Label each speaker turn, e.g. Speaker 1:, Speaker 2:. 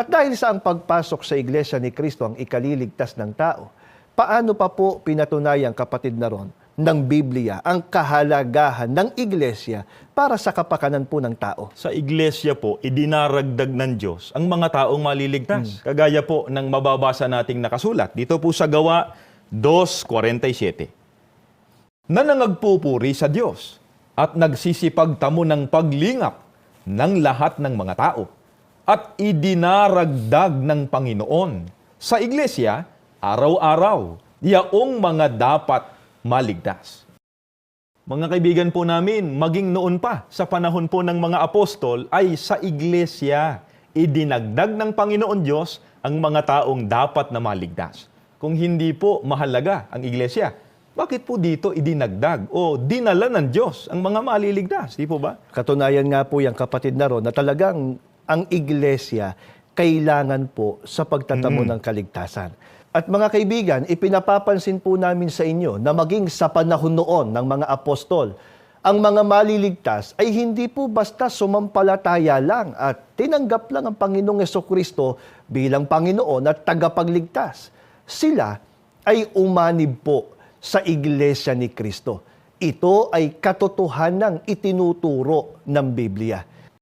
Speaker 1: At dahil sa ang pagpasok sa Iglesia ni Kristo ang ikaliligtas ng tao, paano pa po pinatunayang kapatid na ron ng Biblia ang kahalagahan ng Iglesia para sa kapakanan po ng tao?
Speaker 2: Sa iglesia po, idinaragdag ng Diyos ang mga taong maliligtas. Kagaya po ng mababasa nating nakasulat dito po sa Gawa 2:47. Nanangagpupuri sa Diyos at nagsisipagtamo ng paglingap ng lahat ng mga tao at idinaragdag ng Panginoon sa iglesia araw-araw yaong mga dapat maligtas. Mga kaibigan po namin, maging noon pa sa panahon po ng mga apostol ay sa iglesia idinagdag ng Panginoon Diyos ang mga taong dapat na maligtas. Kung hindi po mahalaga ang iglesia, bakit po dito idinagdag o dinala ng Diyos ang mga maliligtas? Di po ba?
Speaker 1: Katunayan nga po yung kapatid na ron na talagang ang Iglesia kailangan po sa pagtatamo ng kaligtasan. At mga kaibigan, ipinapapansin po namin sa inyo na maging sa panahon noon ng mga apostol, ang mga maliligtas ay hindi po basta sumampalataya lang at tinanggap lang ang Panginoong Jesucristo bilang Panginoon at tagapagligtas. Sila ay umanib po sa Iglesia ni Kristo. Ito ay katotohanang itinuturo ng Biblia.